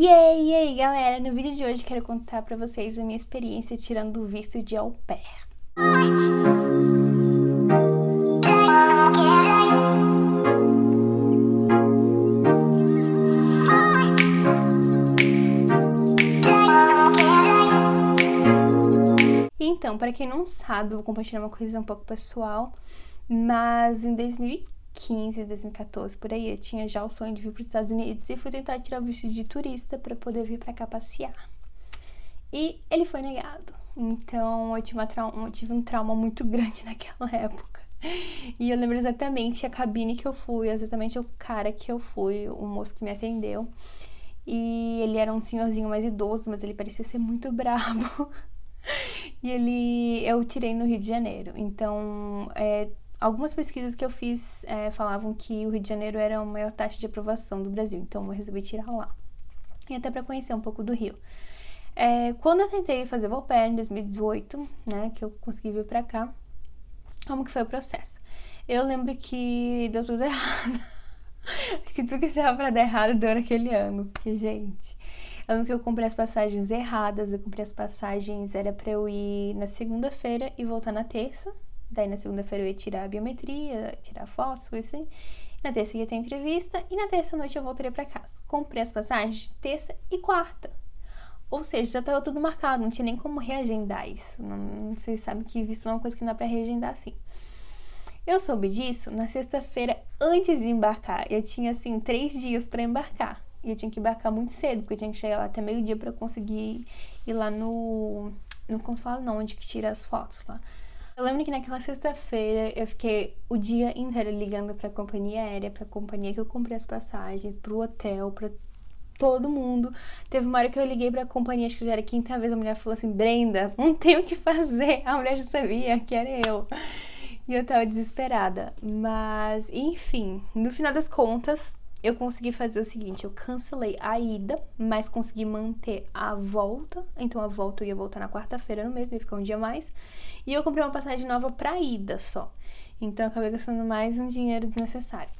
E aí, galera, no vídeo de hoje quero contar pra vocês a minha experiência tirando o visto de au pair. Então, pra quem não sabe, eu vou compartilhar uma coisa um pouco pessoal, mas em 2015, 2014, por aí, eu tinha já o sonho de vir para os Estados Unidos e fui tentar tirar o visto de turista para poder vir para cá passear. E ele foi negado. Então eu tive um trauma muito grande naquela época. E eu lembro exatamente a cabine que eu fui, exatamente o cara que eu fui, o moço que me atendeu. E ele era um senhorzinho mais idoso, mas ele parecia ser muito brabo. E eu tirei no Rio de Janeiro. Então, algumas pesquisas que eu fiz falavam que o Rio de Janeiro era a maior taxa de aprovação do Brasil. Então, eu resolvi tirar lá. E até para conhecer um pouco do Rio. Quando eu tentei fazer o au pair em 2018, né, que eu consegui vir pra cá, como que foi o processo? Eu lembro que deu tudo errado. Acho que tudo que dava pra dar errado deu naquele ano, porque, gente... Eu lembro que eu comprei as passagens erradas, era pra eu ir na segunda-feira e voltar na terça. Daí na segunda-feira eu ia tirar a biometria, tirar fotos, coisa assim. Na terça ia ter entrevista e na terça-noite eu voltaria pra casa. Comprei as passagens terça e quarta. Ou seja, já tava tudo marcado, não tinha nem como reagendar isso. Não, vocês sabem que visto é uma coisa que não dá pra reagendar assim. Eu soube disso na sexta-feira antes de embarcar. Eu tinha, assim, 3 dias pra embarcar. E eu tinha que embarcar muito cedo, porque eu tinha que chegar lá até meio-dia pra conseguir ir lá no consulado, não, onde que tira as fotos lá. Eu lembro que naquela sexta-feira eu fiquei o dia inteiro ligando pra companhia aérea, pra companhia que eu comprei as passagens, pro hotel, pra todo mundo. Teve uma hora que eu liguei pra companhia, acho que já era a quinta vez, a mulher falou assim, Brenda, não tem o que fazer. A mulher já sabia que era eu. E eu tava desesperada. Mas, enfim, no final das contas, eu consegui fazer o seguinte, eu cancelei a ida, mas consegui manter a volta. Então a volta eu ia voltar na quarta-feira no mesmo, ia ficar um dia a mais. E eu comprei uma passagem nova pra ida só. Então eu acabei gastando mais um dinheiro desnecessário.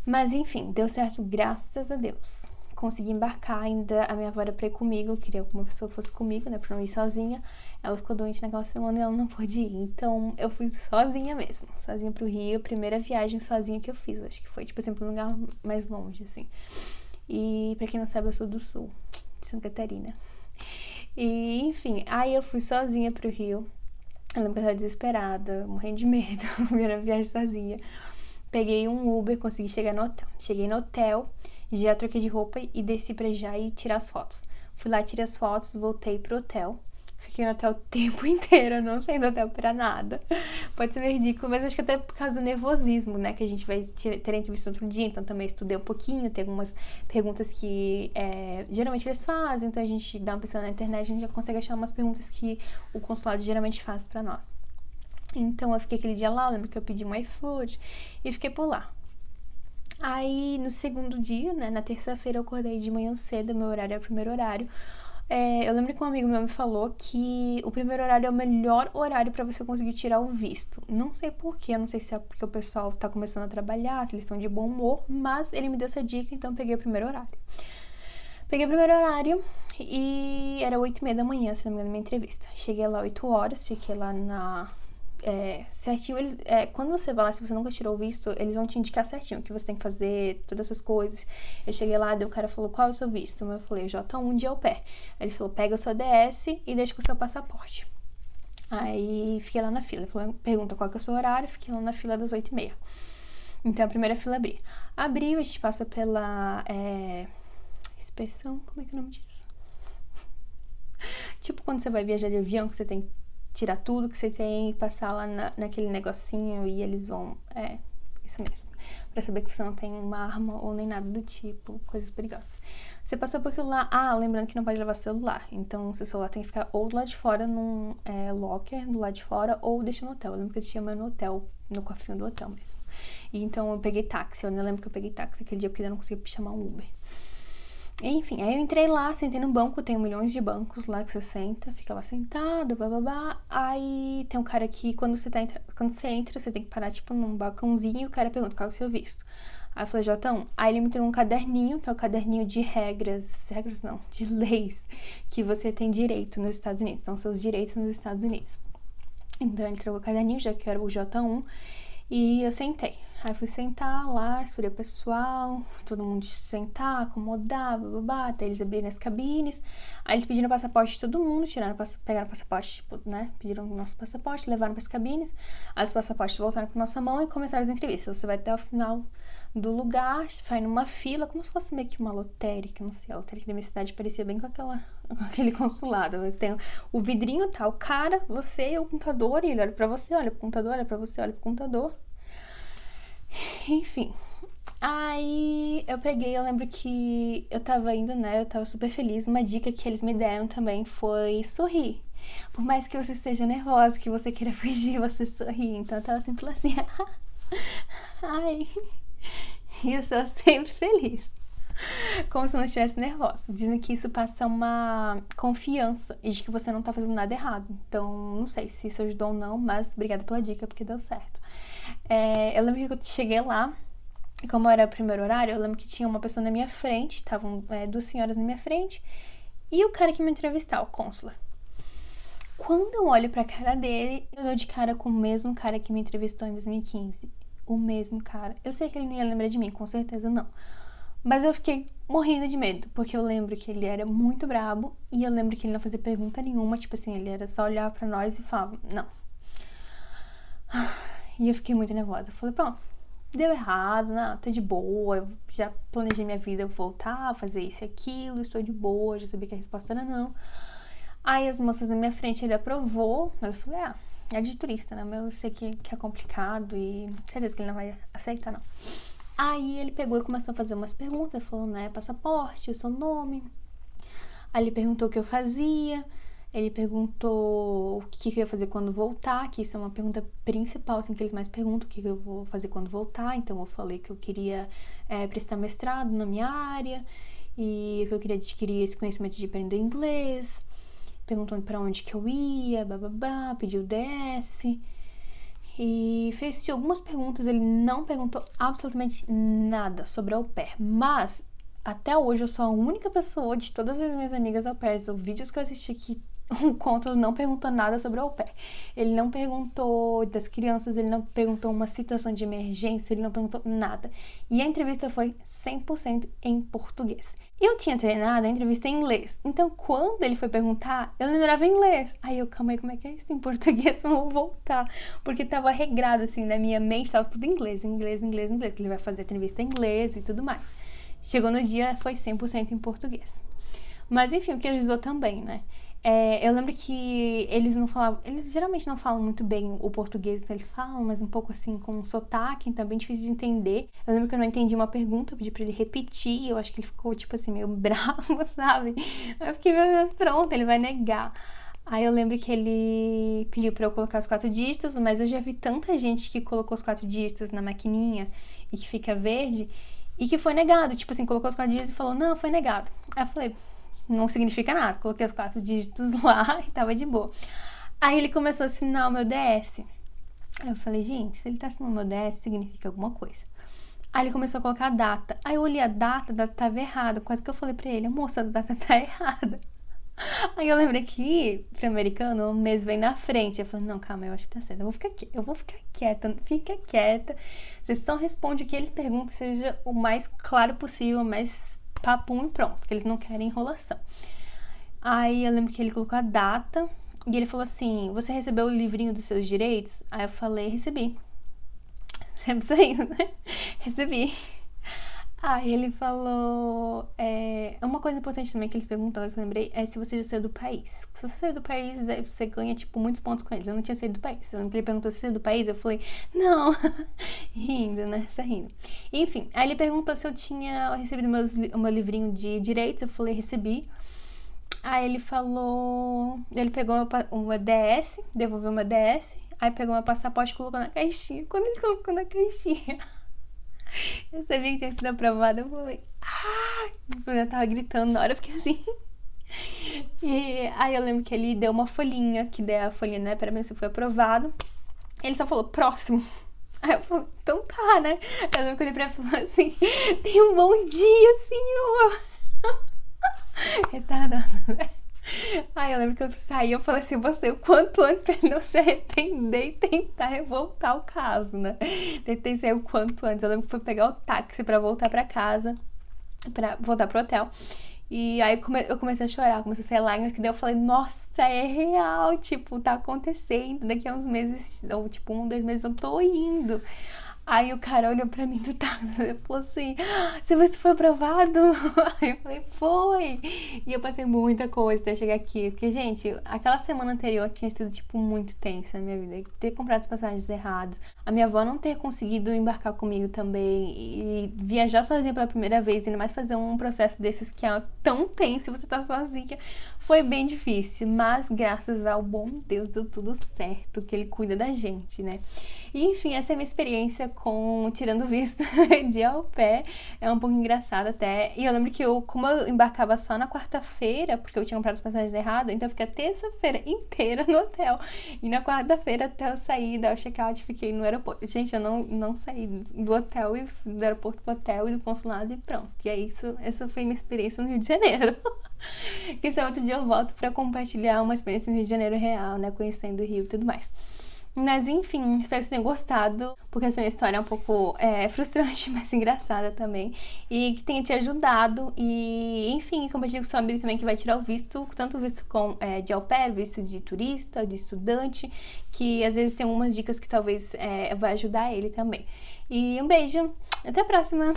Mas enfim, deu certo, graças a Deus. Consegui embarcar, ainda a minha avó era pra ir comigo, eu queria que uma pessoa fosse comigo, né, pra não ir sozinha. Ela ficou doente naquela semana e ela não pôde ir, então eu fui sozinha mesmo, sozinha pro Rio, primeira viagem sozinha que eu fiz, eu acho que foi, tipo assim, pra um lugar mais longe, assim. E pra quem não sabe, eu sou do sul, de Santa Catarina. E, enfim, aí eu fui sozinha pro Rio, eu lembro que eu tava desesperada, morrendo de medo, primeira viagem sozinha. Peguei um Uber, consegui chegar no hotel. Cheguei no hotel, já troquei de roupa e desci pra já e tirar as fotos. Fui lá, tirei as fotos, voltei pro hotel. Fiquei no hotel o tempo inteiro, eu não saí do hotel pra nada. Pode ser meio ridículo, mas acho que até por causa do nervosismo, né? Que a gente vai ter a entrevista outro dia, então também estudei um pouquinho. Tem algumas perguntas que geralmente eles fazem, então a gente dá uma pesquisa na internet, a gente já consegue achar umas perguntas que o consulado geralmente faz pra nós. Então eu fiquei aquele dia lá, eu lembro que eu pedi um iFood e fiquei por lá. Aí no segundo dia, né, na terça-feira eu acordei de manhã cedo, meu horário era o primeiro horário. Eu lembro que um amigo meu me falou que o primeiro horário é o melhor horário pra você conseguir tirar o visto. Não sei porquê, eu não sei se é porque o pessoal tá começando a trabalhar, se eles estão de bom humor, mas ele me deu essa dica, então eu peguei o primeiro horário. Peguei o primeiro horário e era 8h30 da manhã, se não me engano, minha entrevista. Cheguei lá 8 horas, fiquei lá certinho. Quando você vai lá, se você nunca tirou o visto, eles vão te indicar certinho o que você tem que fazer, todas essas coisas. Eu cheguei lá, daí o cara falou, qual é o seu visto? Eu falei, J1 de au pair. Ele falou, pega o seu DS e deixa com o seu passaporte. Aí fiquei lá na fila. Ele pergunta qual que é o seu horário, fiquei lá na fila das 8h30. Então a primeira fila abriu, a gente passa pela inspeção, como é que é o nome disso? Tipo quando você vai viajar de avião, que você tem que tirar tudo que você tem e passar lá naquele negocinho e eles vão... isso mesmo. Pra saber que você não tem uma arma ou nem nada do tipo, coisas perigosas. Você passou por aquilo lá... lembrando que não pode levar celular. Então, seu celular tem que ficar ou do lado de fora, num locker, do lado de fora, ou deixa no hotel. Eu lembro que eu tinha meu no hotel, no cofrinho do hotel mesmo. E então, eu peguei táxi. Eu não lembro que eu peguei táxi aquele dia, porque eu não conseguia chamar um Uber. Enfim, aí eu entrei lá, sentei no banco, tem milhões de bancos lá que você senta, fica lá sentado, bababá. Aí tem um cara que quando você entra, você tem que parar, tipo, num balcãozinho e o cara pergunta qual é o seu visto. Aí eu falei, J1. Aí ele me entregou um caderninho, que é o caderninho de regras não, de leis, que você tem direito nos Estados Unidos. Então, seus direitos nos Estados Unidos. Então, ele entregou o caderninho, já que eu era o J1, e eu sentei. Aí fui sentar lá, esperei o pessoal, todo mundo sentar, acomodar, bababá, até eles abrirem as cabines. Aí eles pediram o passaporte de todo mundo, pegaram o passaporte, tipo, né? Pediram o nosso passaporte, levaram para as cabines. Aí os passaportes voltaram para nossa mão e começaram as entrevistas. Você vai até o final do lugar, vai numa fila, como se fosse meio que uma lotérica, não sei, a lotérica da minha cidade parecia bem com aquele consulado. Tem o vidrinho, tá, o cara, você, o computador, e ele olha pra você, olha pro computador, olha pra você, olha pro computador. Enfim, aí eu lembro que eu tava indo, né, eu tava super feliz. Uma dica que eles me deram também foi sorrir. Por mais que você esteja nervosa, que você queira fugir, você sorri. Então eu tava sempre assim, ai, e eu sou sempre feliz. Como se eu não estivesse nervosa. Dizem que isso passa uma confiança e de que você não tá fazendo nada errado. Então, não sei se isso ajudou ou não, mas obrigada pela dica, porque deu certo. Eu lembro que eu cheguei lá, e como era o primeiro horário, eu lembro que tinha uma pessoa na minha frente, estavam 2 senhoras na minha frente, e o cara que me entrevistou, o cônsul. Quando eu olho pra cara dele, eu dou de cara com o mesmo cara que me entrevistou em 2015. O mesmo cara. Eu sei que ele não ia lembrar de mim, com certeza não. Mas eu fiquei morrendo de medo, porque eu lembro que ele era muito brabo e eu lembro que ele não fazia pergunta nenhuma, tipo assim, ele era só olhar pra nós e falava, não. E eu fiquei muito nervosa. Eu falei, pronto, deu errado, não, tô de boa, eu já planejei minha vida, eu vou voltar, fazer isso e aquilo, estou de boa, já sabia que a resposta era não. Aí as moças na minha frente, ele aprovou, mas eu falei, é de turista, né, mas eu sei que é complicado e certeza que ele não vai aceitar, não. Aí ele pegou e começou a fazer umas perguntas, ele falou, né, passaporte, o seu nome. Aí ele perguntou o que eu fazia, ele perguntou o que eu ia fazer quando voltar, que isso é uma pergunta principal, assim, que eles mais perguntam, o que eu vou fazer quando voltar. Então eu falei que eu queria prestar mestrado na minha área e que eu queria adquirir esse conhecimento de aprender inglês. Perguntou pra onde que eu ia, bababá, pediu DS. E fez algumas perguntas, ele não perguntou absolutamente nada sobre au pair, mas até hoje eu sou a única pessoa de todas as minhas amigas au pairs, ou vídeos que eu assisti que o Contra não perguntou nada sobre au pair. Ele não perguntou das crianças, ele não perguntou uma situação de emergência, ele não perguntou nada. E a entrevista foi 100% em português. Eu tinha treinado a entrevista em inglês, então quando ele foi perguntar, eu lembrava inglês. Aí eu, calma aí, como é que é isso em português? Vamos voltar. Porque tava regrado, assim, na minha mente, tava tudo em inglês, que ele vai fazer a entrevista em inglês e tudo mais. Chegou no dia, foi 100% em português. Mas enfim, o que ajudou também, né? Eu lembro que eles geralmente não falam muito bem o português, então eles falam, mas um pouco assim com um sotaque, então é bem difícil de entender. Eu lembro que eu não entendi uma pergunta, eu pedi pra ele repetir, eu acho que ele ficou, tipo assim, meio bravo, sabe? Eu fiquei, meu Deus, pronto, ele vai negar. Aí eu lembro que ele pediu pra eu colocar os 4 dígitos, mas eu já vi tanta gente que colocou os 4 dígitos na maquininha e que fica verde, e que foi negado, tipo assim, colocou os 4 dígitos e falou, não, foi negado. Aí eu falei, não significa nada, coloquei os 4 dígitos lá e tava de boa. Aí ele começou a assinar o meu DS. Aí eu falei, gente, se ele tá assinando o meu DS, significa alguma coisa. Aí ele começou a colocar a data. Aí eu olhei a data tava errada. Quase que eu falei pra ele, moça, a data tá errada. Aí eu lembrei que, pro americano, o mês vem na frente. Eu falei, não, calma, eu acho que tá certo. Eu vou ficar quieta, fica quieta. Você só responde o que eles perguntam, seja o mais claro possível, mais papum e pronto, que eles não querem enrolação. Aí eu lembro que ele colocou a data e ele falou assim, você recebeu o livrinho dos seus direitos? Aí eu falei, recebi. Sempre saindo, né? Recebi. Aí ele falou, uma coisa importante também que eles perguntaram, que eu lembrei, é se você já saiu do país. Se você saiu do país, você ganha, tipo, muitos pontos com eles. Eu não tinha saído do país. Ele perguntou se saiu do país, eu falei, não. Rindo, né? Só rindo. Enfim, aí ele perguntou se eu tinha recebido o meu livrinho de direitos, eu falei, recebi. Aí ele falou, ele pegou uma DS, devolveu uma DS, aí pegou meu passaporte e colocou na caixinha. Quando ele colocou na caixinha, eu sabia que tinha sido aprovada, eu falei, eu tava gritando na hora, porque assim. E aí eu lembro que ele deu uma folhinha, que daí a folhinha, né, pra ver se foi aprovado. Ele só falou, próximo. Aí eu falei, então tá, né? Eu lembro que eu olhei pra ela e falei assim, tenha um bom dia, senhor. Retardada, né? Aí eu lembro que eu saí, eu falei assim, você o quanto antes pra ele não se arrepender e tentar revoltar o caso, né? Tentei sair o quanto antes. Eu lembro que foi pegar o táxi pra voltar pra casa, pra voltar pro hotel. E aí eu comecei a chorar, comecei a sair lágrimas, que daí eu falei, nossa, é real, tipo, tá acontecendo, daqui a uns meses, ou tipo, 1, 2 meses eu tô indo. Aí o cara olhou pra mim do táxi e falou assim, você viu se foi aprovado? Aí eu falei, foi! E eu passei muita coisa até chegar aqui, porque, gente, aquela semana anterior tinha sido, tipo, muito tensa na minha vida. Ter comprado as passagens erradas, a minha avó não ter conseguido embarcar comigo também, e viajar sozinha pela primeira vez, ainda mais fazer um processo desses que é tão tenso e você tá sozinha, foi bem difícil, mas graças ao bom Deus deu tudo certo, que ele cuida da gente, né? E enfim, essa é a minha experiência com tirando visto de au pair. É um pouco engraçado até. E eu lembro que como eu embarcava só na quarta-feira, porque eu tinha comprado as passagens erradas, então eu fiquei a terça-feira inteira no hotel. E na quarta-feira, até eu sair, dar o check-out, fiquei no aeroporto. Gente, eu não saí do hotel, e do aeroporto pro hotel e do consulado e pronto. E é isso, essa foi minha experiência no Rio de Janeiro. Que se outro dia eu volto pra compartilhar uma experiência no Rio de Janeiro real, né? Conhecendo o Rio e tudo mais. Mas enfim, espero que vocês tenham gostado, porque essa minha história é um pouco frustrante, mas engraçada também. E que tenha te ajudado. E enfim, compartilhe com seu amigo também que vai tirar o visto, tanto o visto de au pair, visto de turista, de estudante, que às vezes tem algumas dicas que talvez vai ajudar ele também. E um beijo, até a próxima!